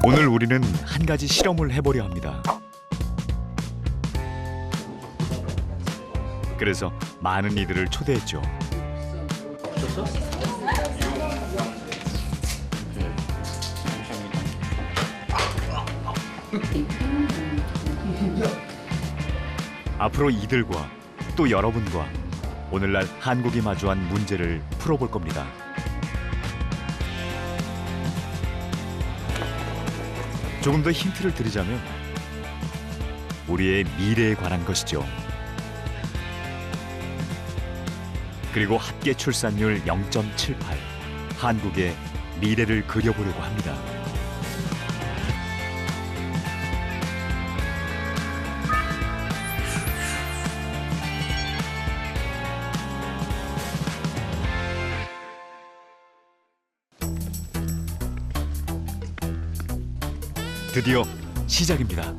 오늘 우리는 한 가지 실험을 해보려 합니다. 그래서 많은 이들을 초대했죠. 앞으로 이들과 또 여러분과 오늘날 한국이 마주한 문제를 풀어볼 겁니다. 조금 더 힌트를 드리자면 우리의 미래에 관한 것이죠. 그리고 합계 출산율 0.78, 한국의 미래를 그려보려고 합니다. 드디어 시작입니다.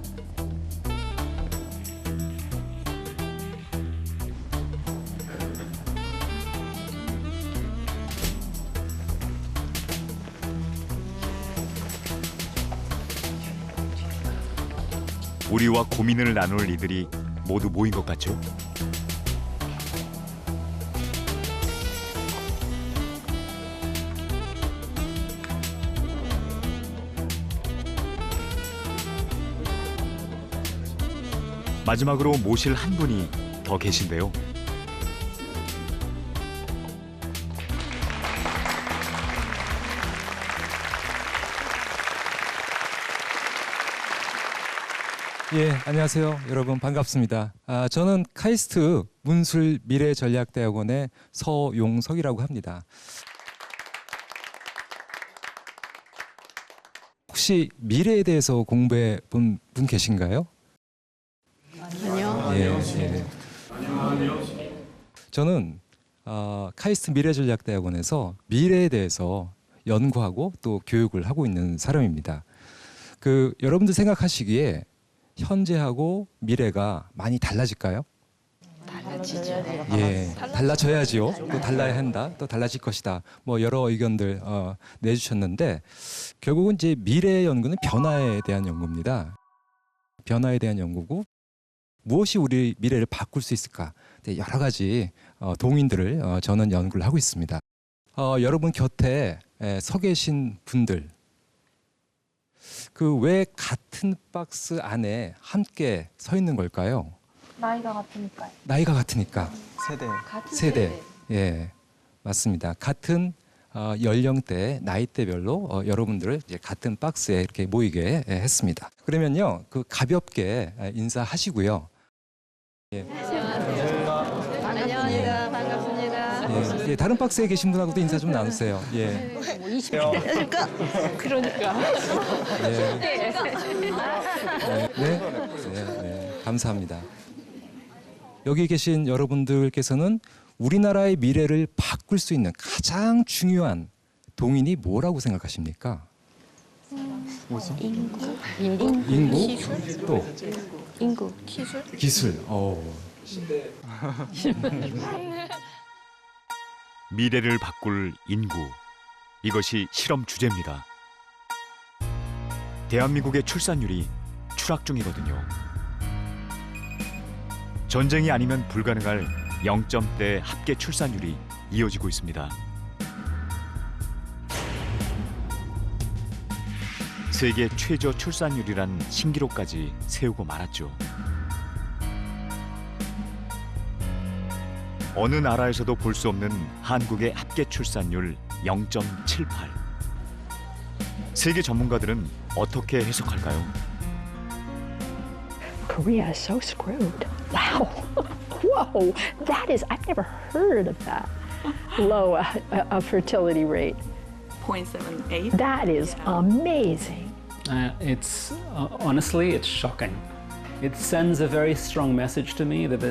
우리와 고민을 나눌 이들이 모두 모인 것 같죠? 마지막으로 모실 한 분이 더 계신데요. 예, 안녕하세요. 여러분 반갑습니다. 저는 카이스트 문술 미래전략대학원의 서용석이라고 합니다. 혹시 미래에 대해서 공부해 본 분 계신가요? 아니요. 예. 저는 카이스트 미래전략대학원에서 미래에 대해서 연구하고 또 교육을 하고 있는 사람입니다. 여러분들 생각하시기에 현재하고 미래가 많이 달라질까요? 달라지죠. 예, 달라져야지요. 또 달라야 한다. 또 달라질 것이다. 뭐 여러 의견들 내주셨는데 결국은 이제 미래 연구는 변화에 대한 연구입니다. 변화에 대한 연구고 무엇이 우리 미래를 바꿀 수 있을까? 여러 가지 동인들을 저는 연구를 하고 있습니다. 여러분 곁에 서 계신 분들 왜 같은 박스 안에 함께 서 있는 걸까요? 나이가 같으니까요. 나이가 같으니까. 같은 세대. 예, 맞습니다. 같은 연령대, 나이대별로 여러분들을 이제 같은 박스에 이렇게 모이게 했습니다. 그러면요, 가볍게 인사하시고요. 예. 안녕하세요. 반갑습니다. 예, 다른 박스에 계신 분하고도 인사 좀 나누세요. 예. 그러니까. 네, 감사합니다. 여기 계신 여러분들께서는 우리나라의 미래를 바꿀 수 있는 가장 중요한 동인이 뭐라고 생각하십니까? 인구? 기술? 또 인구, 기술? 기술. 미래를 바꿀 인구, 이것이 실험 주제입니다. 대한민국의 출산율이 추락 중이거든요. 전쟁이 아니면 불가능할 0점대 합계 출산율이 이어지고 있습니다. 세계 최저 출산율이란 신기록까지 세우고 말았죠. 어느 나라에서도 볼 수 없는 한국의 합계 출산율 0.78. 세계 전문가들은 어떻게 해석할까요? Korea is so screwed. Wow. Whoa. That is, I've never heard of that low a fertility rate. 0.78. That is amazing. It's honestly, it's shocking. It sends a very strong message to me that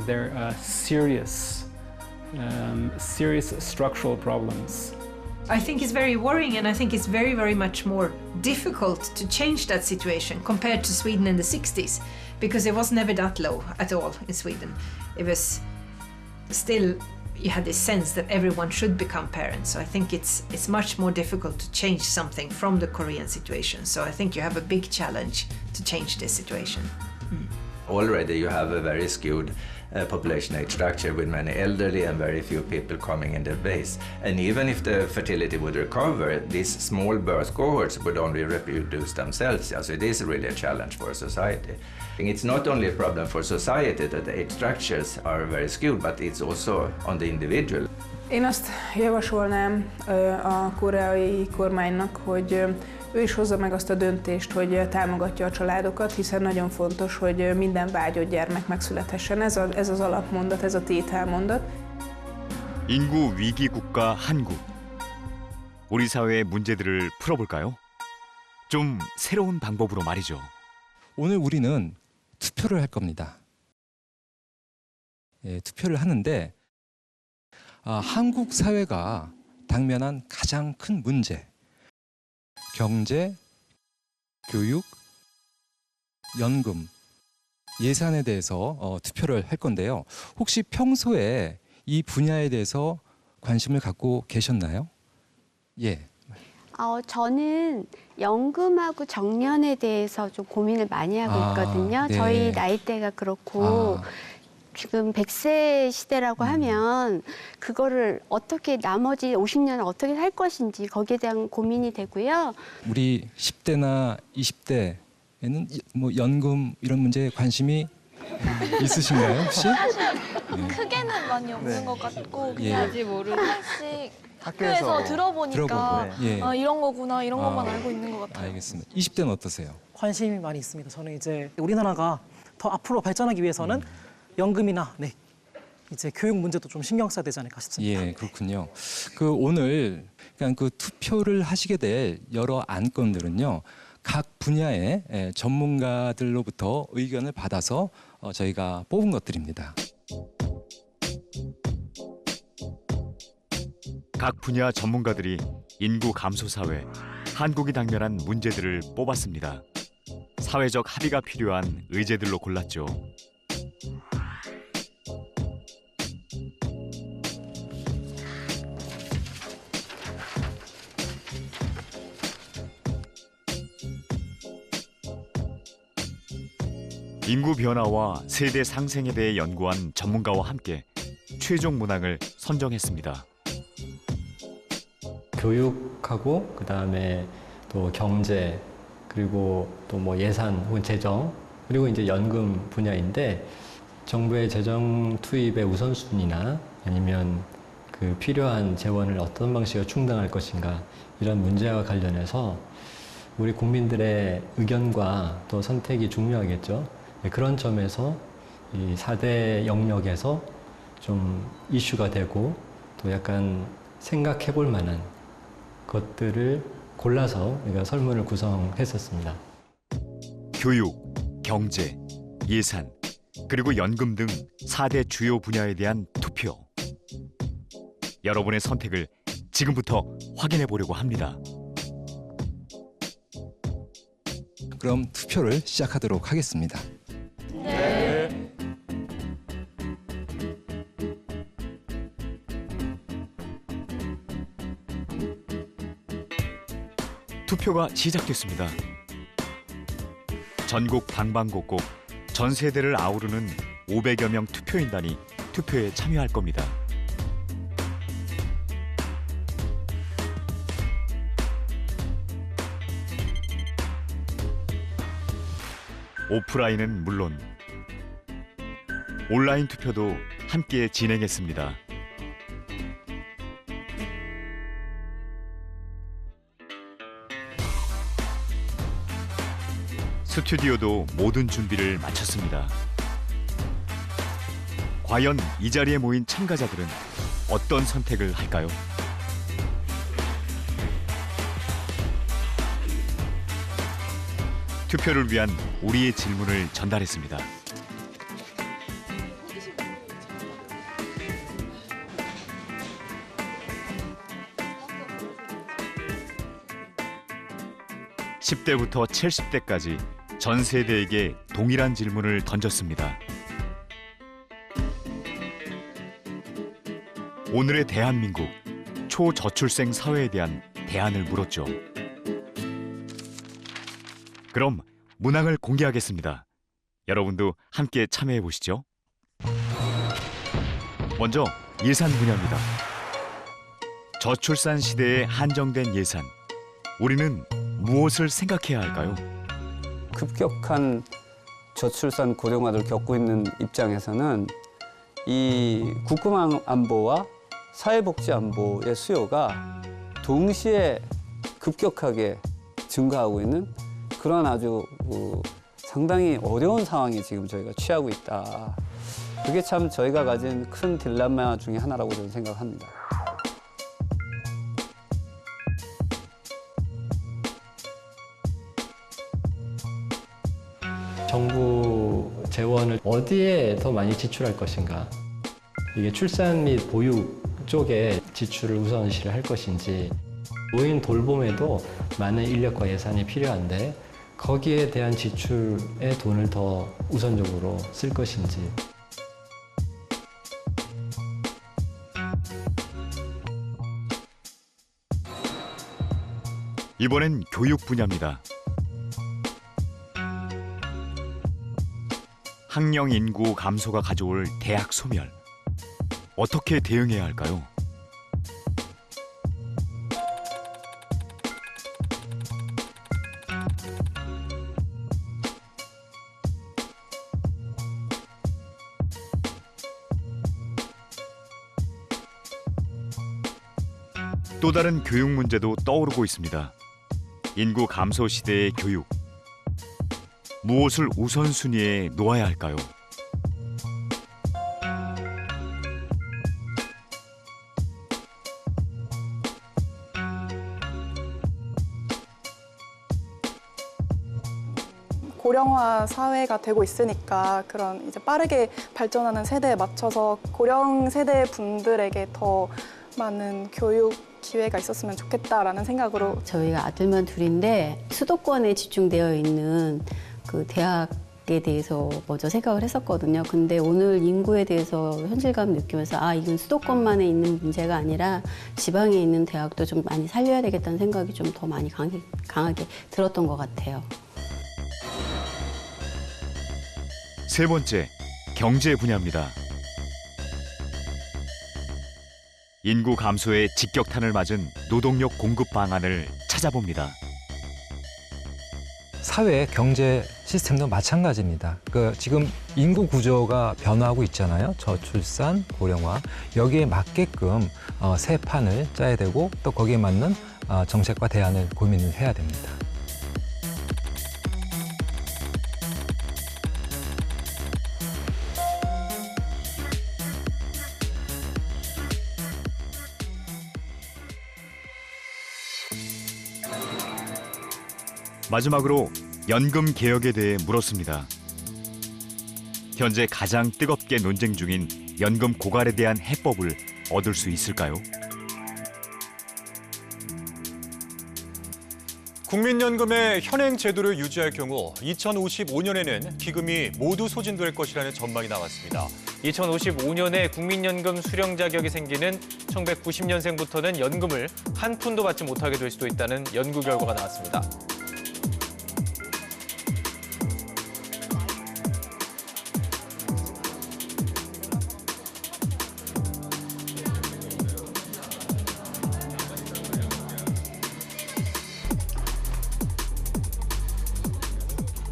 there are serious structural problems. I think it's very worrying, and I think it's very, very much more difficult to change that situation compared to Sweden in the 60s, because it was never that low at all in Sweden. It was still you had this sense that everyone should become parents. So I think it's much more difficult to change something from the Korean situation. So I think you have a big challenge to change this situation. Already you have a very skewed population age structure with many elderly and very few people coming in the base. And even if the fertility would recover, these small birth cohorts would only reproduce themselves. So it is really a challenge for society. It's not only a problem for society that the age structures are very skewed, but it's also on the individual. Én azt javasolnám a koreai kormánynak, hogy ő is hozza meg azt a döntést, hogy támogatja a családokat, hiszen nagyon fontos, hogy minden vágyott gyermek megszülethessen. Ez az alapmondat, ez a tételmondat. 인구 위기 국가 한국. 우리 사회의 문제들을 풀어볼까요? 좀 새로운 방법으로 말이죠. 오늘 우리는 투표를 할 겁니다. 예, 투표를 하는데 한국 사회가 당면한 가장 큰 문제, 경제, 교육, 연금, 예산에 대해서 투표를 할 건데요. 혹시 평소에 이 분야에 대해서 관심을 갖고 계셨나요? 예. 저는 연금하고 정년에 대해서 좀 고민을 많이 하고 있거든요. 네. 저희 나이대가 그렇고 지금 100세 시대라고 하면 그거를 어떻게 나머지 50년을 어떻게 살 것인지 거기에 대한 고민이 되고요. 우리 10대나 20대에는 뭐 연금 이런 문제에 관심이 있으신가요, 혹시? 크게는 많이 없는 것 같고 예. 그냥 아직 모르는. 하나씩 학교에서 들어보니까 들어보고, 예. 이런 거구나 이런 것만 알고 있는 것 같아요. 알겠습니다. 20대는 어떠세요? 관심이 많이 있습니다. 저는 이제 우리나라가 더 앞으로 발전하기 위해서는 연금이나 이제 교육 문제도 좀 신경 써야 되지 않을까 싶습니다. 예, 그렇군요. 그 오늘 그냥 그 투표를 하시게 될 여러 안건들은요. 각 분야의 전문가들로부터 의견을 받아서 저희가 뽑은 것들입니다. 각 분야 전문가들이 인구 감소 사회, 한국이 당면한 문제들을 뽑았습니다. 사회적 합의가 필요한 의제들로 골랐죠. 인구 변화와 세대 상생에 대해 연구한 전문가와 함께 최종 문항을 선정했습니다. 교육하고 그다음에 또 경제 그리고 또 뭐 예산 혹은 재정 그리고 이제 연금 분야인데 정부의 재정 투입의 우선순위나 아니면 그 필요한 재원을 어떤 방식으로 충당할 것인가 이런 문제와 관련해서 우리 국민들의 의견과 또 선택이 중요하겠죠. 그런 점에서 이 4대 영역에서 좀 이슈가 되고 또 약간 생각해 볼 만한 것들을 골라서 우리가 설문을 구성했었습니다. 교육, 경제, 예산, 그리고 연금 등 4대 주요 분야에 대한 투표. 여러분의 선택을 지금부터 확인해 보려고 합니다. 그럼 투표를 시작하도록 하겠습니다. 투표가 시작됐습니다. 전국 방방곡곡 전 세대를 아우르는 500여 명 투표인단이 투표에 참여할 겁니다. 오프라인은 물론 온라인 투표도 함께 진행했습니다. 스튜디오도 모든 준비를 마쳤습니다. 과연 이 자리에 모인 참가자들은 어떤 선택을 할까요? 투표를 위한 우리의 질문을 전달했습니다. (10대부터) (70대까지) 전 세대에게 동일한 질문을 던졌습니다. 오늘의 대한민국 초저출생 사회에 대한 대안을 물었죠. 그럼 문항을 공개하겠습니다. 여러분도 함께 참여해 보시죠. 먼저 예산 분야입니다. 저출산 시대에 한정된 예산. 우리는 무엇을 생각해야 할까요? 급격한 저출산 고령화를 겪고 있는 입장에서는 이 국방 안보와 사회복지 안보의 수요가 동시에 급격하게 증가하고 있는 그런 아주 상당히 어려운 상황에 지금 저희가 취하고 있다. 그게 참 저희가 가진 큰 딜레마 중에 하나라고 저는 생각합니다. 정부 재원을 어디에 더 많이 지출할 것인가? 이게 출산 및 보육 쪽에 지출을 우선시를 할 것인지, 노인 돌봄에도 많은 인력과 예산이 필요한데 거기에 대한 지출에 돈을 더 우선적으로 쓸 것인지. 이번엔 교육 분야입니다. 학령 인구 감소가 가져올 대학 소멸. 어떻게 대응해야 할까요? 또 다른 교육 문제도 떠오르고 있습니다. 인구 감소 시대의 교육. 무엇을 우선순위에 놓아야 할까요? 고령화 사회가 되고 있으니까 그런 이제 빠르게 발전하는 세대에 맞춰서 고령 세대 분들에게 더 많은 교육 기회가 있었으면 좋겠다라는 생각으로. 저희가 아들만 둘인데 수도권에 집중되어 있는 그 대학에 대해서 먼저 생각을 했었거든요. 근데 오늘 인구에 대해서 현실감 느끼면서 이건 수도권만에 있는 문제가 아니라 지방에 있는 대학도 좀 많이 살려야 되겠다는 생각이 좀 더 많이 강하게 들었던 것 같아요. 세 번째, 경제 분야입니다. 인구 감소에 직격탄을 맞은 노동력 공급 방안을 찾아봅니다. 사회 경제 시스템도 마찬가지입니다. 지금 인구 구조가 변화하고 있잖아요. 저출산, 고령화. 여기에 맞게끔 새 판을 짜야 되고 또 거기에 맞는 정책과 대안을 고민을 해야 됩니다. 마지막으로 연금 개혁에 대해 물었습니다. 현재 가장 뜨겁게 논쟁 중인 연금 고갈에 대한 해법을 얻을 수 있을까요? 국민연금의 현행 제도를 유지할 경우 2055년에는 기금이 모두 소진될 것이라는 전망이 나왔습니다. 2055년에 국민연금 수령 자격이 생기는 1990년생부터는 연금을 한 푼도 받지 못하게 될 수도 있다는 연구 결과가 나왔습니다.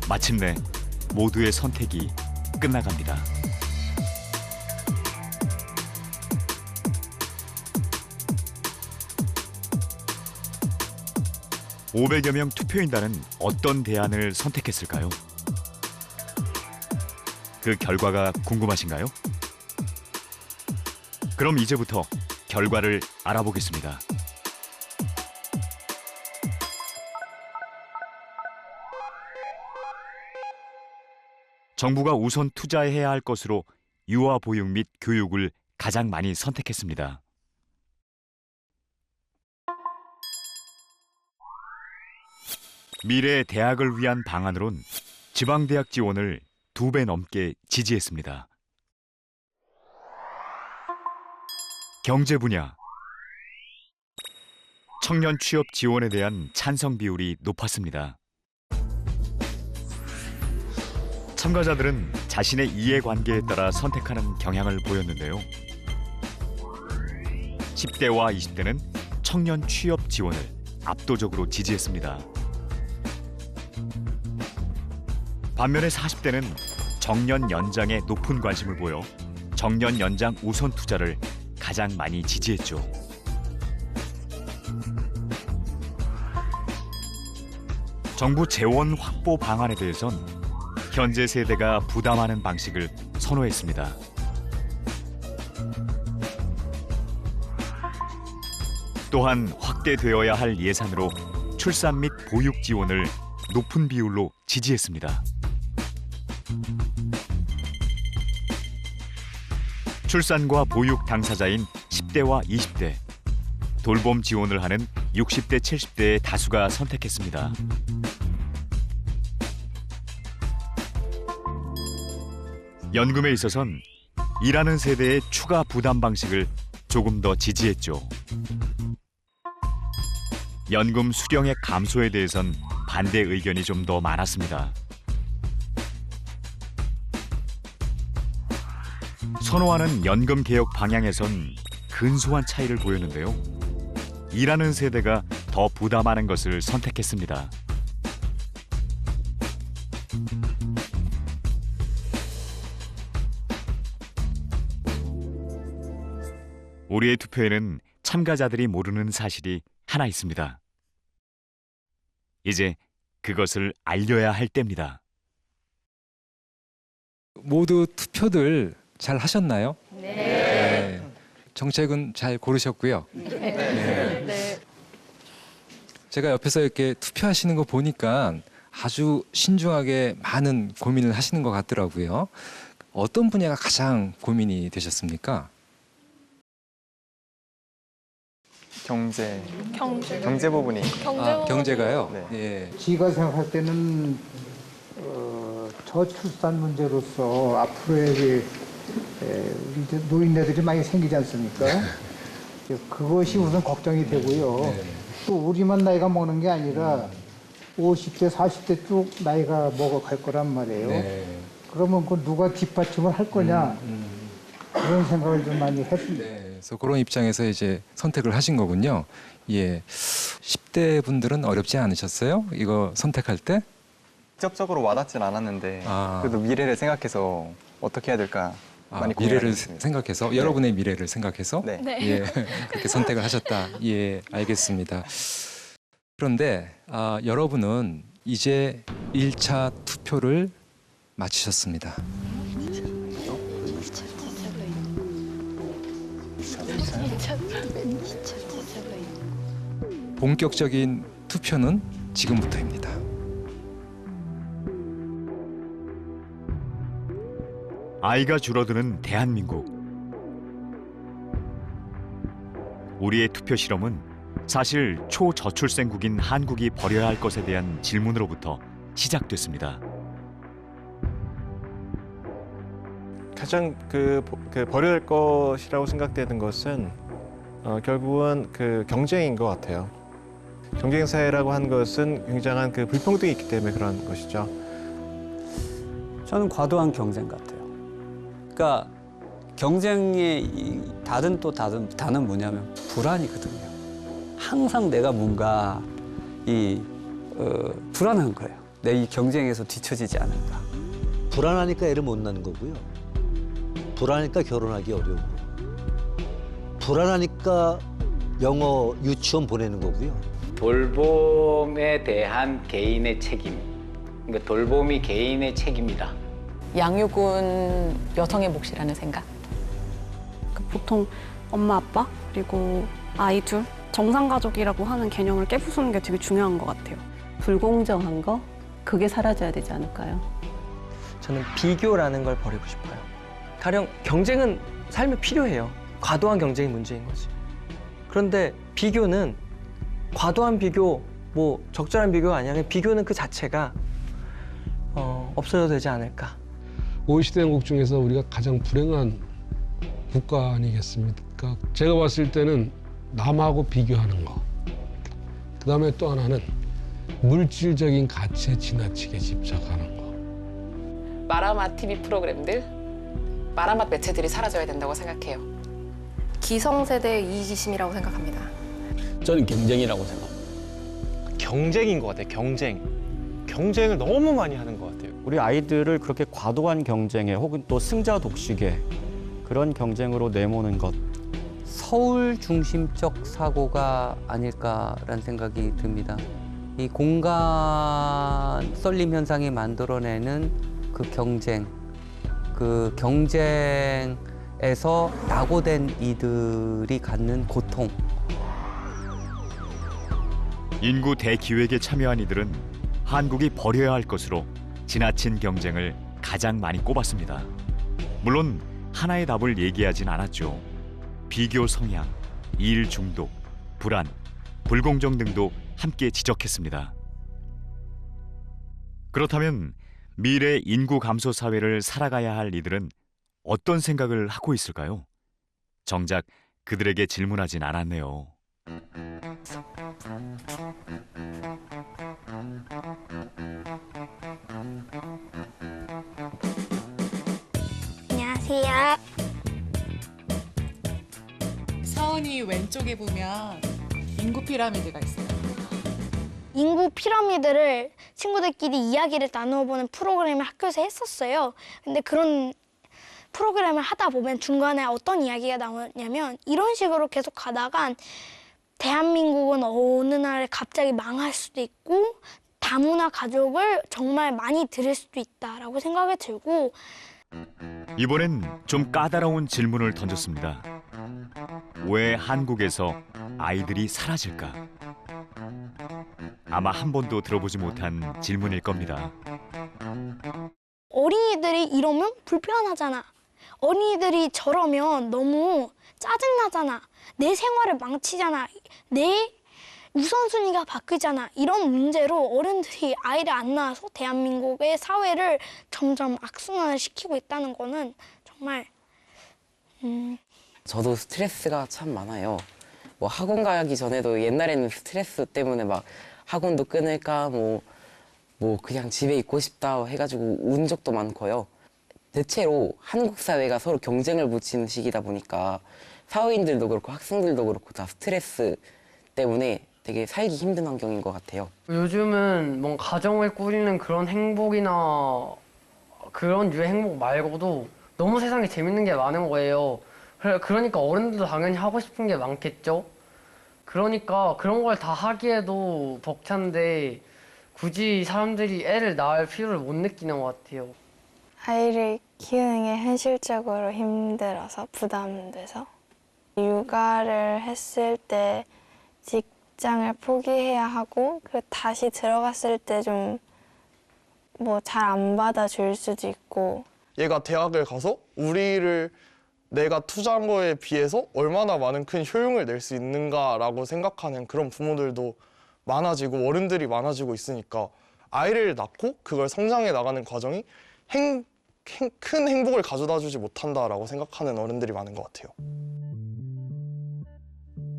마침내 모두의 선택이 끝나갑니다. (500여 명) 투표인단은 어떤 대안을 선택했을까요? 그 결과가 궁금하신가요? 그럼 이제부터 결과를 알아보겠습니다. 정부가 우선 투자해야 할 것으로 유아 보육 및 교육을 가장 많이 선택했습니다. 미래의 대학을 위한 방안으론 지방대학 지원을 2배 넘게 지지했습니다. 경제 분야. 청년 취업 지원에 대한 찬성 비율이 높았습니다. 참가자들은 자신의 이해관계에 따라 선택하는 경향을 보였는데요. 10대와 20대는 청년 취업 지원을 압도적으로 지지했습니다. 반면에 40대는 정년 연장에 높은 관심을 보여 정년 연장 우선 투자를 가장 많이 지지했죠. 정부 재원 확보 방안에 대해선 현재 세대가 부담하는 방식을 선호했습니다. 또한 확대되어야 할 예산으로 출산 및 보육 지원을 높은 비율로 지지했습니다. 출산과 보육 당사자인 10대와 20대, 돌봄 지원을 하는 60대, 70대의 다수가 선택했습니다. 연금에 있어선 일하는 세대의 추가 부담 방식을 조금 더 지지했죠. 연금 수령액 감소에 대해선 반대 의견이 좀 더 많았습니다. 선호하는 연금 개혁 방향에선 근소한 차이를 보였는데요. 일하는 세대가 더 부담하는 것을 선택했습니다. 우리의 투표에는 참가자들이 모르는 사실이 하나 있습니다. 이제 그것을 알려야 할 때입니다. 모두 투표들 잘 하셨나요? 네. 정책은 잘 고르셨고요. 네. 제가 옆에서 이렇게 투표하시는 거 보니까 아주 신중하게 많은 고민을 하시는 것 같더라고요. 어떤 분야가 가장 고민이 되셨습니까? 경제 부분이. 경제가요? 네. 예. 제가 생각할 때는 저출산 문제로서 앞으로의 이제 노인네들이 많이 생기지 않습니까? 그것이 우선 걱정이 되고요. 네. 또 우리만 나이가 먹는 게 아니라 50대, 40대 쭉 나이가 먹어갈 거란 말이에요. 네. 그러면 그 누가 뒷받침을 할 거냐 그런 생각을 좀 많이 했습니다. 네. 그래서 그런 입장에서 이제 선택을 하신 거군요. 예. 10대 분들은 어렵지 않으셨어요? 이거 선택할 때? 직접적으로 와닿진 않았는데 그래도 미래를 생각해서 어떻게 해야 될까 많이 미래를 고민했습니다. 생각해서 여러분의 미래를 생각해서 네. 예, 그렇게 선택을 하셨다. 예, 알겠습니다. 그런데 여러분은 이제 1차 투표를 마치셨습니다. 본격적인 투표는 지금부터입니다. 아이가 줄어드는 대한민국. 우리의 투표 실험은 사실 초저출생국인 한국이 버려야 할 것에 대한 질문으로부터 시작됐습니다. 가장 버려야 할 것이라고 생각되는 것은 결국은 경쟁인 것 같아요. 경쟁 사회라고 하는 것은 굉장한 불평등이 있기 때문에 그런 것이죠. 저는 과도한 경쟁 같아요. 그러니까 경쟁의 다른 단은 뭐냐면 불안이거든요. 항상 내가 뭔가 불안한 거예요. 내 이 경쟁에서 뒤처지지 않을까. 불안하니까 애를 못 낳는 거고요. 불안하니까 결혼하기 어려운 거고. 불안하니까 영어 유치원 보내는 거고요. 돌봄에 대한 개인의 책임. 그러니까 돌봄이 개인의 책임이다. 양육은 여성의 몫이라는 생각. 보통 엄마, 아빠, 그리고 아이 둘, 정상가족이라고 하는 개념을 깨부수는 게 되게 중요한 것 같아요. 불공정한 거? 그게 사라져야 되지 않을까요? 저는 비교라는 걸 버리고 싶어요. 가령 경쟁은 삶에 필요해요. 과도한 경쟁이 문제인 거지. 그런데 비교는 과도한 비교, 적절한 비교가 아니라 비교는 그 자체가 없어져도 되지 않을까. OECD 연국 중에서 우리가 가장 불행한 국가 아니겠습니까? 그러니까 제가 봤을 때는 남하고 비교하는 거. 그다음에 또 하나는 물질적인 가치에 지나치게 집착하는 거. 마라맛 TV 프로그램들, 마라맛 매체들이 사라져야 된다고 생각해요. 기성세대의 이기심이라고 생각합니다. 저는 경쟁이라고 생각합니다. 경쟁인 것 같아요. 경쟁을 너무 많이 하는 것 같아요. 우리 아이들을 그렇게 과도한 경쟁에 혹은 또 승자 독식에 그런 경쟁으로 내모는 것. 서울 중심적 사고가 아닐까라는 생각이 듭니다. 이 공간 썰림 현상이 만들어내는 그 경쟁에서 낙오된 이들이 갖는 고통. 인구 대기획에 참여한 이들은 한국이 버려야 할 것으로 지나친 경쟁을 가장 많이 꼽았습니다. 물론 하나의 답을 얘기하진 않았죠. 비교 성향, 일 중독, 불안, 불공정 등도 함께 지적했습니다. 그렇다면 미래 인구 감소 사회를 살아가야 할 이들은 어떤 생각을 하고 있을까요? 정작 그들에게 질문하진 않았네요. 안녕하세요. 서은이 왼쪽에 보면 인구 피라미드가 있어요. 인구 피라미드를 친구들끼리 이야기를 나눠보는 프로그램을 학교에서 했었어요. 근데 그런 프로그램을 하다 보면 중간에 어떤 이야기가 나오냐면 이런 식으로 계속 가다간 대한민국은 어느 날 갑자기 망할 수도 있고 다문화 가족을 정말 많이 들일 수도 있다라고 생각이 들고 이번엔 좀 까다로운 질문을 던졌습니다. 왜 한국에서 아이들이 사라질까? 아마 한 번도 들어보지 못한 질문일 겁니다. 어린이들이 이러면 불편하잖아. 어린이들이 저러면 너무 짜증나잖아. 내 생활을 망치잖아. 내 우선순위가 바뀌잖아. 이런 문제로 어른들이 아이를 안 낳아서 대한민국의 사회를 점점 악순환을 시키고 있다는 거는 정말 저도 스트레스가 참 많아요. 뭐 학원 가기 전에도 옛날에는 스트레스 때문에 막 학원도 끊을까 뭐 그냥 집에 있고 싶다 해가지고 운 적도 많고요. 대체로 한국 사회가 서로 경쟁을 붙이는 시기다 보니까 사회인들도 그렇고 학생들도 그렇고 다 스트레스 때문에 되게 살기 힘든 환경인 것 같아요. 요즘은 뭔가 가정을 꾸리는 그런 행복이나 그런 류의 행복 말고도 너무 세상에 재밌는 게 많은 거예요. 그러니까 어른들도 당연히 하고 싶은 게 많겠죠. 그러니까 그런 걸 다 하기에도 벅찬데 굳이 사람들이 애를 낳을 필요를 못 느끼는 것 같아요. 아이를 키우는 게 현실적으로 힘들어서 부담돼서 육아를 했을 때 직장을 포기해야 하고 다시 들어갔을 때 좀 뭐 잘 안 받아줄 수도 있고 얘가 대학을 가서 우리를 내가 투자한 거에 비해서 얼마나 많은 큰 효용을 낼 수 있는가라고 생각하는 그런 부모들도 많아지고 어른들이 많아지고 있으니까 아이를 낳고 그걸 성장해 나가는 과정이 큰 행복을 가져다 주지 못한다라고 생각하는 어른들이 많은 것 같아요.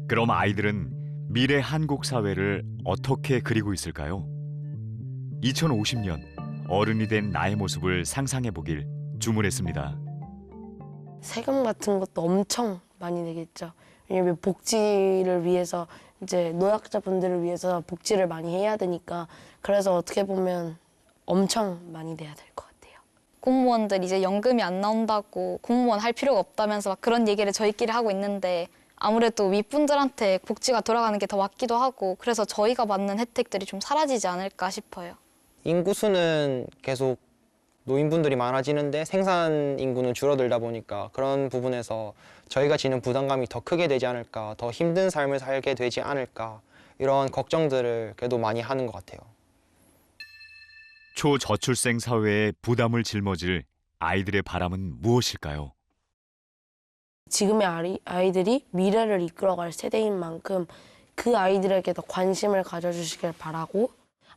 그럼 아이들은 미래 한국 사회를 어떻게 그리고 있을까요? 2050년 어른이 된 나의 모습을 상상해 보길 주문했습니다. 세금 같은 것도 엄청 많이 내겠죠. 왜냐면 복지를 위해서 이제 노약자분들을 위해서 복지를 많이 해야 되니까 그래서 어떻게 보면 엄청 많이 내야 될 것 같아요. 공무원들 이제 연금이 안 나온다고 공무원 할 필요가 없다면서 막 그런 얘기를 저희끼리 하고 있는데 아무래도 윗분들한테 복지가 돌아가는 게 더 맞기도 하고 그래서 저희가 받는 혜택들이 좀 사라지지 않을까 싶어요. 인구수는 계속 노인분들이 많아지는데 생산 인구는 줄어들다 보니까 그런 부분에서 저희가 지는 부담감이 더 크게 되지 않을까, 더 힘든 삶을 살게 되지 않을까 이런 걱정들을 그래도 많이 하는 것 같아요. 초저출생 사회에 부담을 짊어질 아이들의 바람은 무엇일까요? 지금의 아이들이 미래를 이끌어갈 세대인 만큼 그 아이들에게 더 관심을 가져주시길 바라고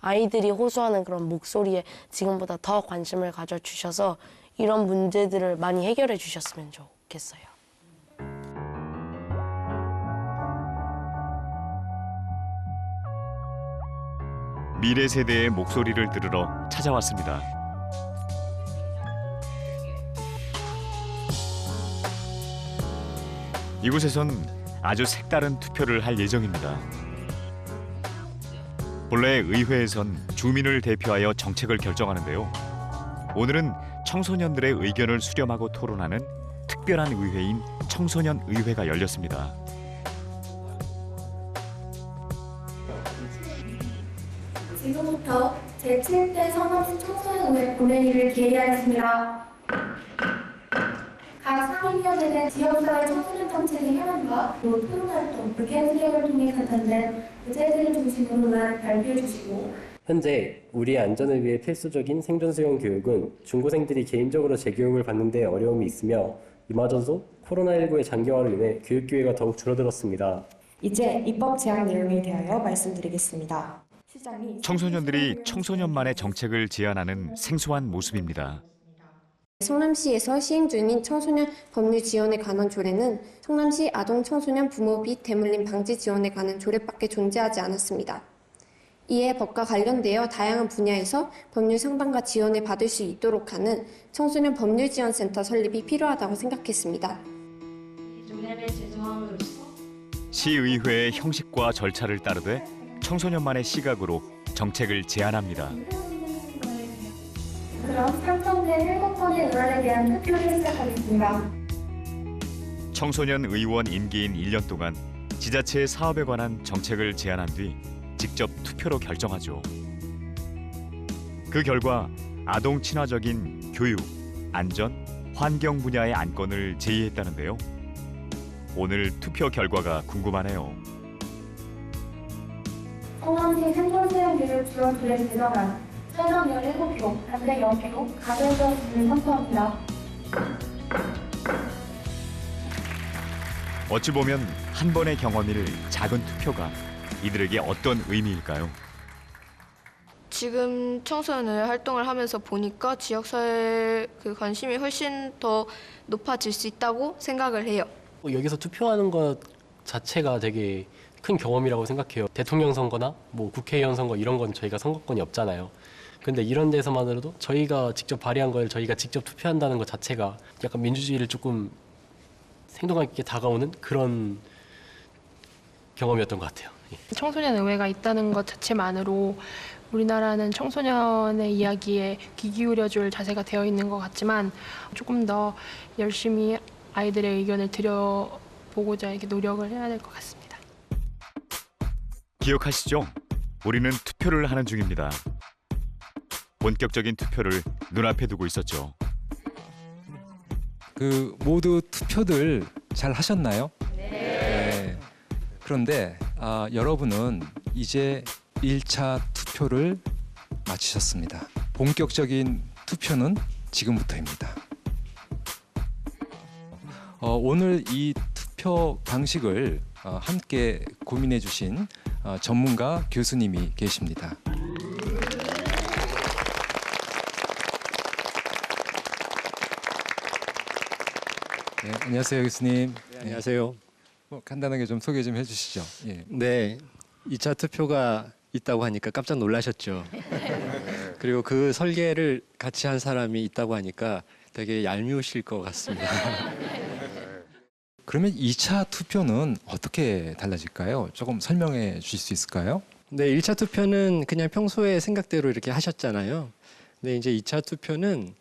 아이들이 호소하는 그런 목소리에 지금보다 더 관심을 가져주셔서 이런 문제들을 많이 해결해 주셨으면 좋겠어요. 미래 세대의 목소리를 들으러 찾아왔습니다. 이곳에선 아주 색다른 투표를 할 예정입니다. 본래 의회에선 주민을 대표하여 정책을 결정하는데요. 오늘은 청소년들의 의견을 수렴하고 토론하는 특별한 의회인 청소년 의회가 열렸습니다. 지금부터 제7대 성남시 청소년의회 본회의를 개의하겠습니다. 각 상임위원회는 지역사회 청소년 정책의 현안과 토론활동, 의견 수렴을 통해 가산된 의제들을 중심으로 논안을 발표해 주시고 현재 우리 안전을 위해 필수적인 생존 수영 교육은 중고생들이 개인적으로 재교육을 받는 데 어려움이 있으며 이마저도 코로나19의 장기화로 인해 교육 기회가 더욱 줄어들었습니다. 이제 입법 제약 내용에 대하여 말씀드리겠습니다. 청소년들이 청소년만의 정책을 제안하는 생소한 모습입니다. 성남시에서 시행 중인 청소년 법률 지원에 관한 조례는 성남시 아동 청소년 부모 비 대물림 방지 지원에 관한 조례밖에 존재하지 않았습니다. 이에 법과 관련되어 다양한 분야에서 법률 상담과 지원을 받을 수 있도록 하는 청소년 법률지원센터 설립이 필요하다고 생각했습니다. 시의회의 형식과 절차를 따르되 청소년만의 시각으로 정책을 제안합니다. 그럼 상정된 7건의 논안에 대한 투표를 시작하겠습니다. 청소년 의원 임기인 1년 동안 지자체의 사업에 관한 정책을 제안한 뒤 직접 투표로 결정하죠. 그 결과 아동 친화적인 교육, 안전, 환경 분야의 안건을 제의했다는데요. 오늘 투표 결과가 궁금하네요. 성남시 생존수영 교육 지원 조례 제정안 찬성 17표, 반대 0표, 가결되었음을 선포합니다. 어찌 보면 한 번의 경험일 작은 투표가 이들에게 어떤 의미일까요? 지금 청소년을 활동을 하면서 보니까 지역사회 관심이 훨씬 더 높아질 수 있다고 생각을 해요. 여기서 투표하는 것 자체가 되게 큰 경험이라고 생각해요. 대통령 선거나 뭐 국회의원 선거 이런 건 저희가 선거권이 없잖아요. 근데 이런 데서만으로도 저희가 직접 발의한 걸 저희가 직접 투표한다는 것 자체가 약간 민주주의를 조금 생동감 있게 다가오는 그런 경험이었던 것 같아요. 청소년 의회가 있다는 것 자체만으로 우리나라는 청소년의 이야기에 귀 기울여줄 자세가 되어 있는 것 같지만 조금 더 열심히 아이들의 의견을 들여보고자 이렇게 노력을 해야 될 것 같습니다. 기억하시죠? 우리는 투표를 하는 중입니다. 본격적인 투표를 눈앞에 두고 있었죠. 모두 투표들 잘 하셨나요? 네. 그런데 여러분은 이제 1차 투표를 마치셨습니다. 본격적인 투표는 지금부터입니다. 오늘 이 투표 방식을 함께 고민해 주신 전문가 교수님이 계십니다. 네, 안녕하세요, 교수님. 네, 안녕하세요. 간단하게 좀 소개 좀 해주시죠. 예. 네, 2차 투표가 있다고 하니까 깜짝 놀라셨죠. 그리고 그 설계를 같이 한 사람이 있다고 하니까 되게 얄미우실 것 같습니다. 그러면 2차 투표는 어떻게 달라질까요? 조금 설명해 주실 수 있을까요? 네, 1차 투표는 그냥 평소에 생각대로 이렇게 하셨잖아요. 근데 이제 2차 투표는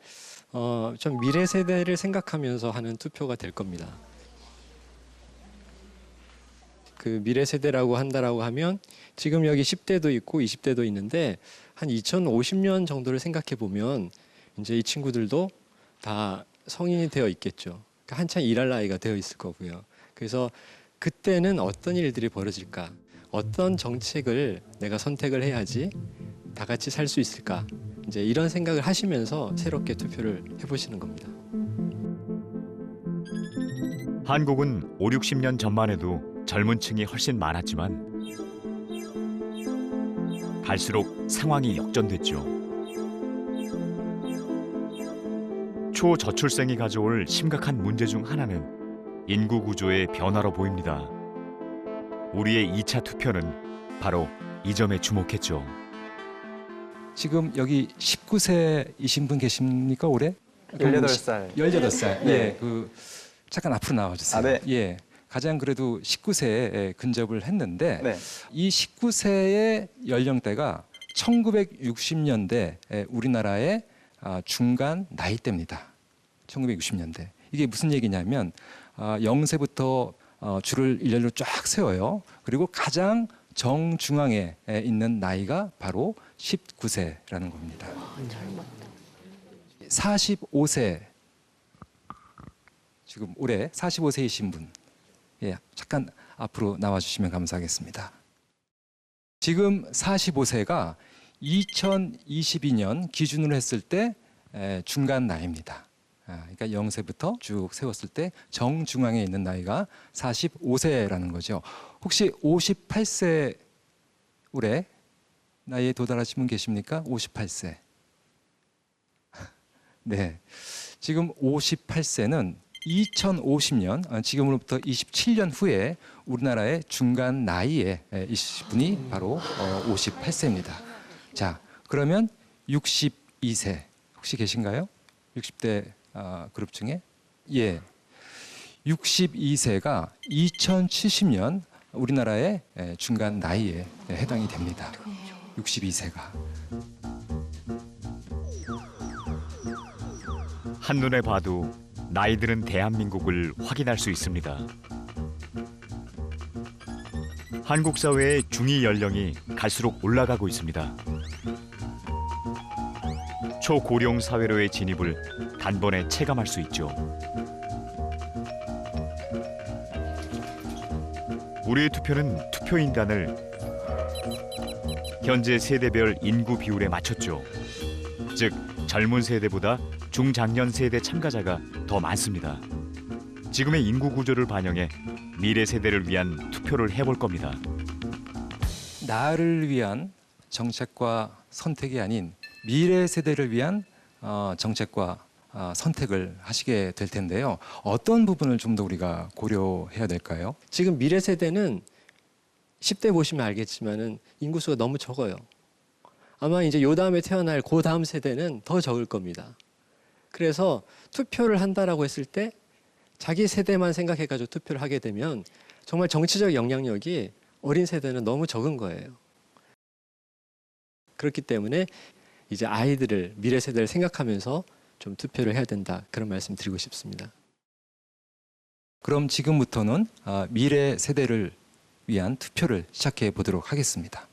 좀 미래 세대를 생각하면서 하는 투표가 될 겁니다. 그 미래 세대라고 한다라고 하면 지금 여기 10대도 있고 20대도 있는데 한 2050년 정도를 생각해 보면 이제 이 친구들도 다 성인이 되어 있겠죠. 그러니까 한창 일할 나이가 되어 있을 거고요. 그래서 그때는 어떤 일들이 벌어질까? 어떤 정책을 내가 선택을 해야지 다 같이 살 수 있을까? 이제 이런 생각을 하시면서 새롭게 투표를 해보시는 겁니다. 한국은 5, 60년 전만 해도 젊은 층이 훨씬 많았지만 갈수록 상황이 역전됐죠. 초저출생이 가져올 심각한 문제 중 하나는 인구 구조의 변화로 보입니다. 우리의 2차 투표는 바로 이 점에 주목했죠. 지금 여기 19세이신 분 계십니까 올해? 18살. 18살. 네. 예, 잠깐 앞으로 나와주세요. 아, 네. 예, 가장 그래도 19세에 근접을 했는데 네. 이 19세의 연령대가 1960년대 우리나라의 중간 나이대입니다. 1960년대. 이게 무슨 얘기냐면 0세부터 줄을 일렬로 쫙 세워요. 그리고 가장 정중앙에 있는 나이가 바로 19세라는 겁니다. 45세, 지금 올해 45세이신 분, 예, 잠깐 앞으로 나와주시면 감사하겠습니다. 지금 45세가 2022년 기준으로 했을 때 중간 나이입니다. 그러니까 0세부터 쭉 세웠을 때 정중앙에 있는 나이가 45세라는 거죠. 혹시 58세 올해 나이에 도달하신 분 계십니까? 58세. 네. 지금 58세는 2050년, 지금으로부터 27년 후에 우리나라의 중간 나이에 있으신 분이 바로 58세입니다. 자, 그러면 62세 혹시 계신가요? 60대 그룹 중에? 예. 62세가 2070년 우리나라의 중간 나이에 해당이 됩니다. 62세가. 한눈에 봐도 나이 드는 대한민국을 확인할 수 있습니다. 한국 사회의 중위 연령이 갈수록 올라가고 있습니다. 초고령 사회로의 진입을 단번에 체감할 수 있죠. 우리의 투표는 투표인단을 현재 세대별 인구 비율에 맞췄죠. 즉 젊은 세대보다 중장년 세대 참가자가 더 많습니다. 지금의 인구 구조를 반영해 미래 세대를 위한 투표를 해볼 겁니다. 나를 위한 정책과 선택이 아닌 미래 세대를 위한 정책과 선택을 하시게 될 텐데요. 어떤 부분을 좀 더 우리가 고려해야 될까요? 지금 미래 세대는 10대 보시면 알겠지만은 인구수가 너무 적어요. 아마 이제 요 다음에 태어날 그 다음 세대는 더 적을 겁니다. 그래서 투표를 한다라고 했을 때 자기 세대만 생각해가지고 투표를 하게 되면 정말 정치적 영향력이 어린 세대는 너무 적은 거예요. 그렇기 때문에 이제 아이들을, 미래 세대를 생각하면서 좀 투표를 해야 된다. 그런 말씀 드리고 싶습니다. 그럼 지금부터는 미래 세대를 위한 투표를 시작해 보도록 하겠습니다.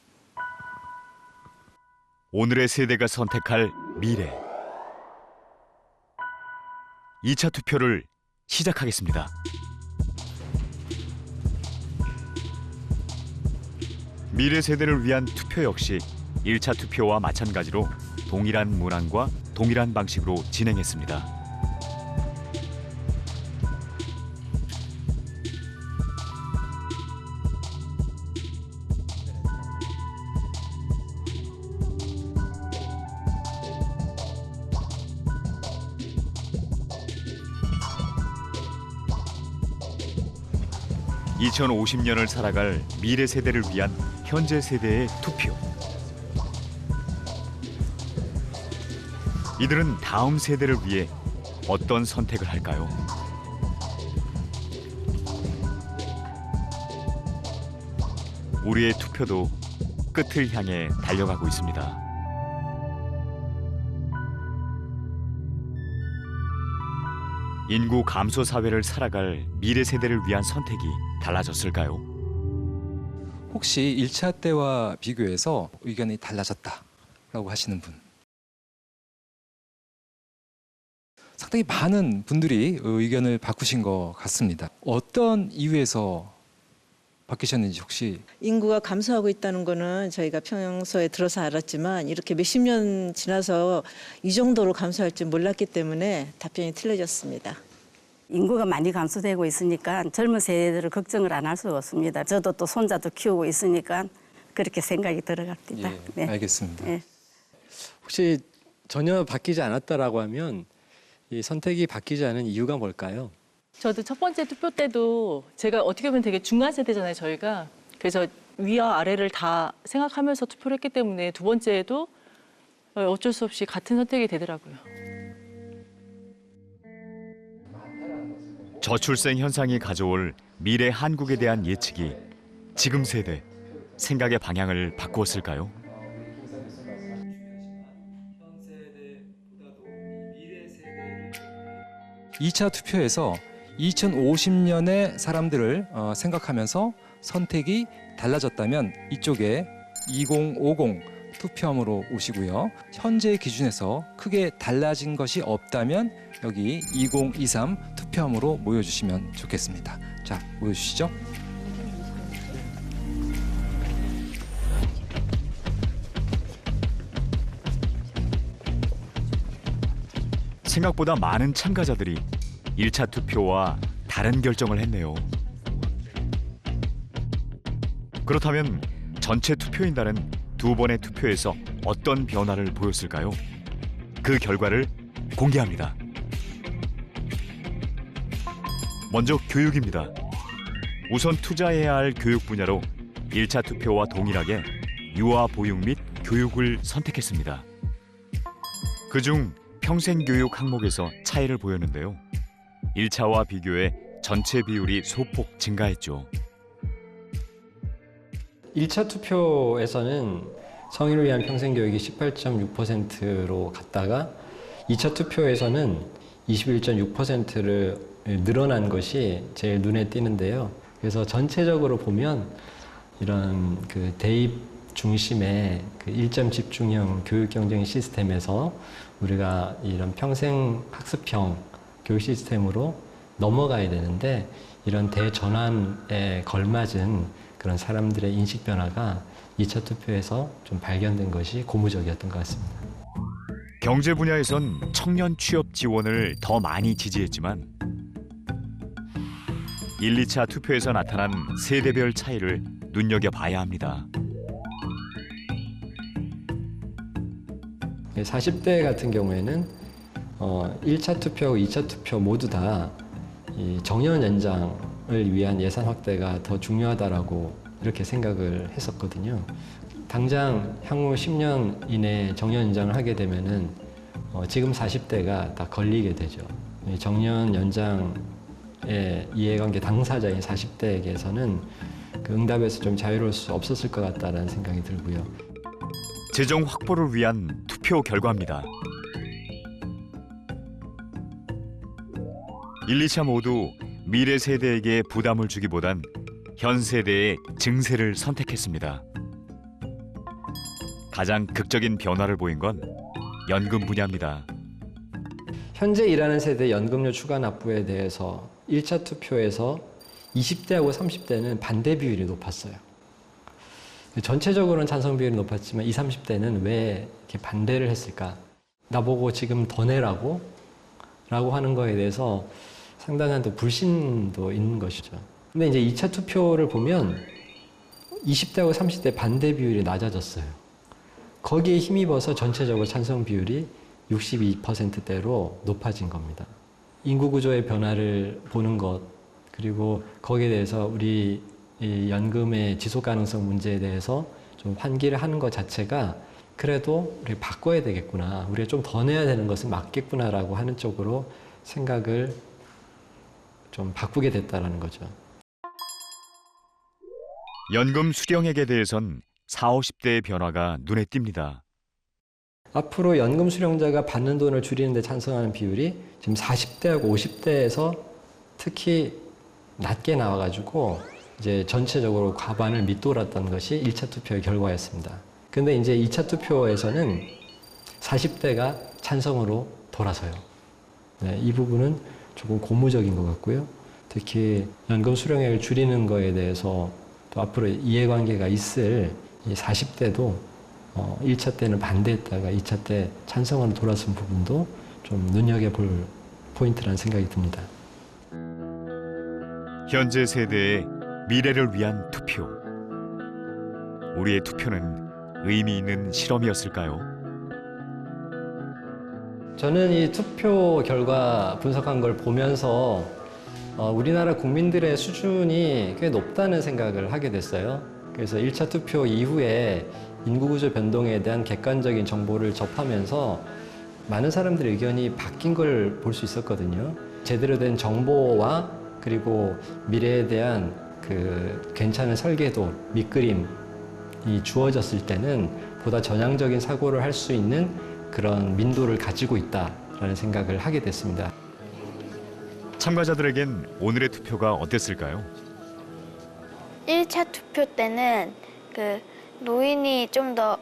오늘의 세대가 선택할 미래. 2차 투표를 시작하겠습니다. 미래 세대를 위한 투표 역시 1차 투표와 마찬가지로 동일한 문항과 동일한 방식으로 진행했습니다. (2050년을) 살아갈 미래 세대를 위한 현재 세대의 투표. 이들은 다음 세대를 위해 어떤 선택을 할까요? 우리의 투표도 끝을 향해 달려가고 있습니다. 인구 감소 사회를 살아갈 미래 세대를 위한 선택이 달라졌을까요? 혹시 1차 때와 비교해서 의견이 달라졌다라고 하시는 분? 상당히 많은 분들이 의견을 바꾸신 것 같습니다. 어떤 이유에서 바뀌셨는지 혹시? 인구가 감소하고 있다는 거는 저희가 평소에 들어서 알았지만 이렇게 몇십 년 지나서 이 정도로 감소할 줄 몰랐기 때문에 답변이 틀려졌습니다. 인구가 많이 감소되고 있으니까 젊은 세대들을 걱정을 안 할 수가 없습니다. 저도 또 손자도 키우고 있으니까 그렇게 생각이 들어갑니다. 예, 네. 알겠습니다. 네. 혹시 전혀 바뀌지 않았다라고 하면 이 선택이 바뀌지 않은 이유가 뭘까요? 저도 첫 번째 투표 때도 제가 어떻게 보면 되게 중간 세대잖아요, 저희가. 그래서 위와 아래를 다 생각하면서 투표를 했기 때문에 두 번째에도 어쩔 수 없이 같은 선택이 되더라고요. 저출생 현상이 가져올 미래 한국에 대한 예측이 지금 세대 생각의 방향을 바꾸었을까요? 2차 투표에서 2050년의 사람들을 생각하면서 선택이 달라졌다면 이쪽에 2050 투표함으로 오시고요. 현재 기준에서 크게 달라진 것이 없다면 여기 2023 투표함으로 모여주시면 좋겠습니다. 자, 모여주시죠. 생각보다 많은 참가자들이 1차 투표와 다른 결정을 했네요. 그렇다면 전체 투표인단은 두 번의 투표에서 어떤 변화를 보였을까요? 그 결과를 공개합니다. 먼저 교육입니다. 우선 투자해야 할 교육 분야로 1차 투표와 동일하게 유아 보육 및 교육을 선택했습니다. 그중 평생교육 항목에서 차이를 보였는데요. 1차와 비교해 전체 비율이 소폭 증가했죠. 1차 투표에서는 성인을 위한 평생교육이 18.6%로 갔다가 2차 투표에서는 21.6%를 늘어난 것이 제일 눈에 띄는데요. 그래서 전체적으로 보면 이런 그 대입 중심의 그 1점 집중형 교육 경쟁 시스템에서 우리가 이런 평생 학습형 교육 시스템으로 넘어가야 되는데 이런 대전환에 걸맞은 그런 사람들의 인식 변화가 2차 투표에서 좀 발견된 것이 고무적이었던 것 같습니다. 경제 분야에선 청년 취업 지원을 더 많이 지지했지만 1, 2차 투표에서 나타난 세대별 차이를 눈여겨봐야 합니다. 40대 같은 경우에는 1차 투표하고 2차 투표 모두 다 이 정년 연장을 위한 예산 확대가 더 중요하다라고 이렇게 생각을 했었거든요. 당장 향후 10년 이내에 정년 연장을 하게 되면은 지금 40대가 다 걸리게 되죠. 정년 연장의 이해관계 당사자인 40대에게서는 그 응답에서 좀 자유로울 수 없었을 것 같다는 생각이 들고요. 재정 확보를 위한 투표 결과입니다. 1, 2차 모두 미래 세대에게 부담을 주기보단 현 세대의 증세를 선택했습니다. 가장 극적인 변화를 보인 건 연금 분야입니다. 현재 일하는 세대 연금료 추가 납부에 대해서 1차 투표에서 20대하고 30대는 반대 비율이 높았어요. 전체적으로는 찬성 비율이 높았지만 20, 30대는 왜 이렇게 반대를 했을까? 나보고 지금 더 내라고? 라고 하는 거에 대해서 상당한 또 불신도 있는 것이죠. 근데 이제 2차 투표를 보면 20대하고 30대 반대 비율이 낮아졌어요. 거기에 힘입어서 전체적으로 찬성 비율이 62%대로 높아진 겁니다. 인구 구조의 변화를 보는 것, 그리고 거기에 대해서 우리 이 연금의 지속 가능성 문제에 대해서 좀 환기를 하는 것 자체가 그래도 우리 바꿔야 되겠구나, 우리가 좀 더 내야 되는 것은 맞겠구나라고 하는 쪽으로 생각을 좀 바꾸게 됐다라는 거죠. 연금 수령액에 대해선 40, 50대의 변화가 눈에 띕니다. 앞으로 연금 수령자가 받는 돈을 줄이는 데 찬성하는 비율이 지금 40대하고 50대에서 특히 낮게 나와가지고 이제 전체적으로 과반을 밑돌았던 것이 1차 투표의 결과였습니다. 근데 이제 2차 투표에서는 40대가 찬성으로 돌아서요. 네, 이 부분은 조금 고무적인 것 같고요. 특히 연금 수령액을 줄이는 거에 대해서 또 앞으로 이해관계가 있을 이 40대도 1차 때는 반대했다가 2차 때 찬성으로 돌아선 부분도 좀 눈여겨볼 포인트라는 생각이 듭니다. 현재 세대의 미래를 위한 투표. 우리의 투표는 의미 있는 실험이었을까요? 저는 이 투표 결과 분석한 걸 보면서 우리나라 국민들의 수준이 꽤 높다는 생각을 하게 됐어요. 그래서 1차 투표 이후에 인구구조 변동에 대한 객관적인 정보를 접하면서 많은 사람들의 의견이 바뀐 걸 볼 수 있었거든요. 제대로 된 정보와 그리고 미래에 대한 그 괜찮은 설계도, 밑그림이 주어졌을 때는 보다 전향적인 사고를 할 수 있는 그런 민도를 가지고 있다라는 생각을 하게 됐습니다. 참가자들에겐 오늘의 투표가 어땠을까요? 1차 투표 때는 그 노인이 좀 더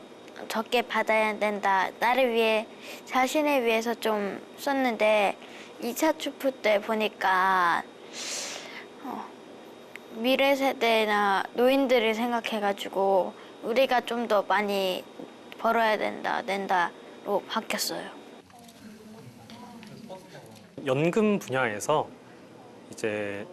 적게 받아야 된다. 나를 위해, 자신을 위해서 좀 썼는데 2차 투표 때 보니까 미래 세대나 노인들을 생각해가지고 우리가 좀 더 많이 벌어야 된다로 바뀌었어요. 연금 분야에서 이제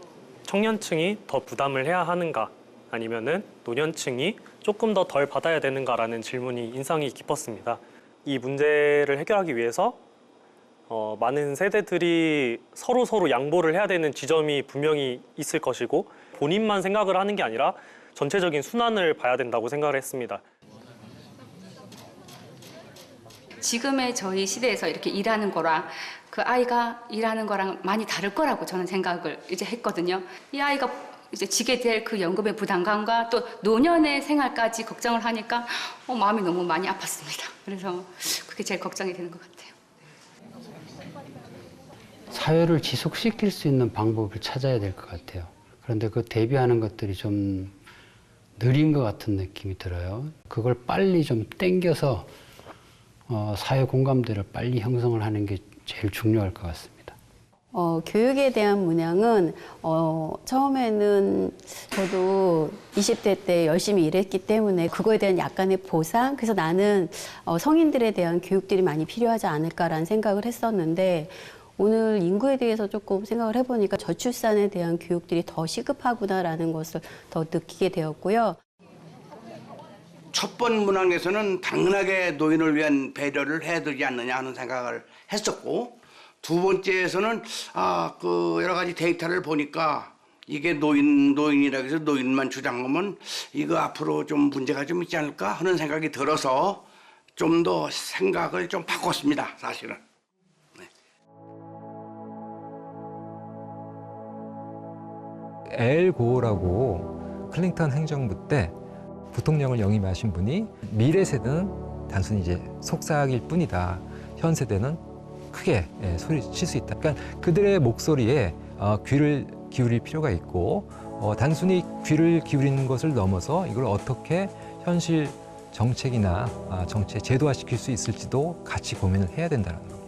청년층이 더 부담을 해야 하는가 아니면은 노년층이 조금 더 덜 받아야 되는가라는 질문이 인상이 깊었습니다. 이 문제를 해결하기 위해서 많은 세대들이 서로 양보를 해야 되는 지점이 분명히 있을 것이고 본인만 생각을 하는 게 아니라 전체적인 순환을 봐야 된다고 생각을 했습니다. 지금의 저희 시대에서 이렇게 일하는 거랑 그 아이가 일하는 거랑 많이 다를 거라고 저는 생각을 이제 했거든요. 이 아이가 이제 지게 될 그 연금의 부담감과 또 노년의 생활까지 걱정을 하니까 마음이 너무 많이 아팠습니다. 그래서 그게 제일 걱정이 되는 것 같아요. 사회를 지속시킬 수 있는 방법을 찾아야 될 것 같아요. 그런데 그 대비하는 것들이 좀 느린 것 같은 느낌이 들어요. 그걸 빨리 좀 땡겨서 사회 공감대를 빨리 형성을 하는 게 제일 중요할 것 같습니다. 교육에 대한 문양은 처음에는 저도 20대 때 열심히 일했기 때문에 그거에 대한 약간의 보상, 그래서 나는 성인들에 대한 교육들이 많이 필요하지 않을까라는 생각을 했었는데 오늘 인구에 대해서 조금 생각을 해보니까 저출산에 대한 교육들이 더 시급하구나라는 것을 더 느끼게 되었고요. 첫 번 문항에서는 당연하게 노인을 위한 배려를 해드리지 않느냐 하는 생각을 했었고, 두 번째에서는 여러 가지 데이터를 보니까 이게 노인이라고 해서 노인만 주장하면 이거 앞으로 좀 문제가 좀 있지 않을까 하는 생각이 들어서 좀 더 생각을 좀 바꿨습니다, 사실은. 엘 고어라고 클린턴 행정부 때 부통령을 영임하신 분이 미래 세대는 단순히 이제 속삭일 뿐이다. 현 세대는 크게 소리칠 수 있다. 그러니까 그들의 목소리에 귀를 기울일 필요가 있고 단순히 귀를 기울이는 것을 넘어서 이걸 어떻게 현실 정책이나 정책 제도화시킬 수 있을지도 같이 고민을 해야 된다는 겁니다.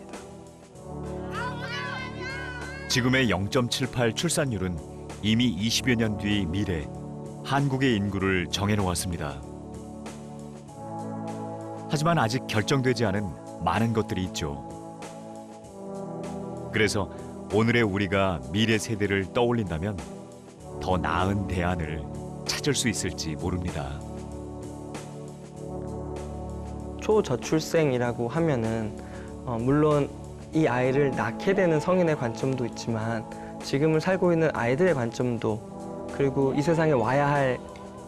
지금의 0.78 출산율은 이미 20여 년 뒤 미래 한국의 인구를 정해놓았습니다. 하지만 아직 결정되지 않은 많은 것들이 있죠. 그래서 오늘의 우리가 미래 세대를 떠올린다면 더 나은 대안을 찾을 수 있을지 모릅니다. 초저출생이라고 하면은 물론 이 아이를 낳게 되는 성인의 관점도 있지만 지금을 살고 있는 아이들의 관점도, 그리고 이 세상에 와야 할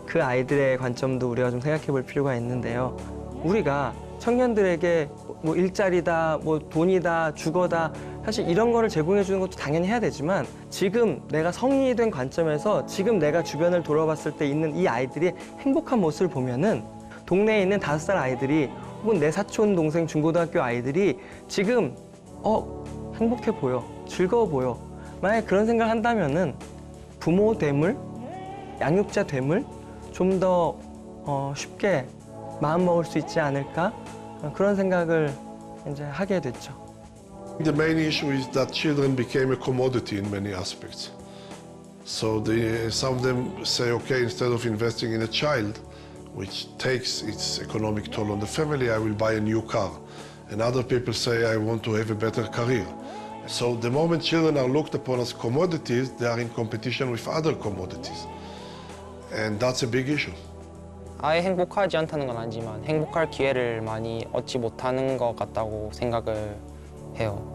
그 아이들의 관점도 우리가 좀 생각해 볼 필요가 있는데요. 우리가 청년들에게 뭐 일자리다, 뭐 돈이다, 주거다, 사실 이런 거를 제공해 주는 것도 당연히 해야 되지만 지금 내가 성인이 된 관점에서 지금 내가 주변을 돌아봤을 때 있는 이 아이들이 행복한 모습을 보면은 동네에 있는 5살 아이들이 혹은 내 사촌 동생 중고등학교 아이들이 지금 행복해 보여, 즐거워 보여. 만약에 그런 생각을 한다면은 부모 됨을, 양육자 됨을 좀 더 쉽게 마음 먹을 수 있지 않을까, 그런 생각을 이제 하게 됐죠. The main issue is that children became a commodity in many aspects. So some of them say, okay, instead of investing in a child, which takes its economic toll on the family, I will buy a new car. And other people say, I want to have a better career. So the moment children are looked upon as commodities, they are in competition with other commodities. And that's a big issue. 아예 행복하지 않다는 건 아니지만 행복할 기회를 많이 얻지 못하는 것 같다고 생각을 해요.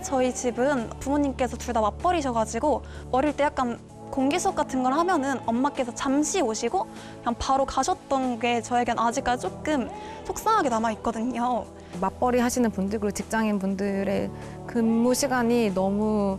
저희 집은 부모님께서 둘 다 맞벌이셔가지고 어릴 때 약간 공기 수업 같은 걸 하면은 엄마께서 잠시 오시고 그냥 바로 가셨던 게 저에겐 아직까지 조금 속상하게 남아 있거든요. 맞벌이 하시는 분들 그리고 직장인 분들의 근무 시간이 너무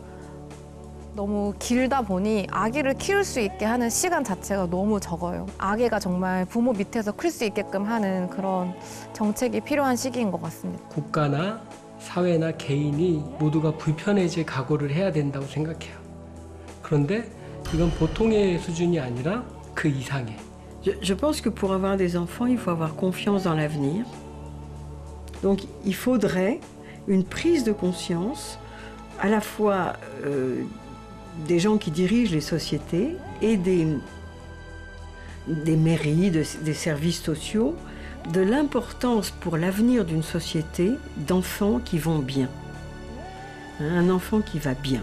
길다 보니 아기를 키울 수 있게 하는 시간 자체가 너무 적어요. 아기가 정말 부모 밑에서 클 수 있게끔 하는 그런 정책이 필요한 시기인 것 같습니다. 국가나 사회나 개인이 모두가 불편해질 각오를 해야 된다고 생각해요. 그런데 이건 보통의 수준이 아니라 그 이상의. Je pense que pour avoir des enfants, il faut avoir confiance dans l'avenir. Donc il faudrait une prise de conscience à la fois des gens qui dirigent les sociétés et des mairies, des services sociaux, de l'importance pour l'avenir d'une société d'enfants qui vont bien. Un enfant qui va bien.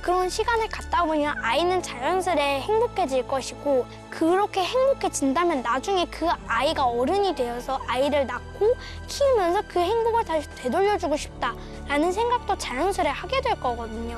그런 시간을 갖다 보면 아이는 자연스레 행복해질 것이고 그렇게 행복해진다면 나중에 그 아이가 어른이 되어서 아이를 낳고 키우면서 그 행복을 다시 되돌려주고 싶다라는 생각도 자연스레 하게 될 거거든요.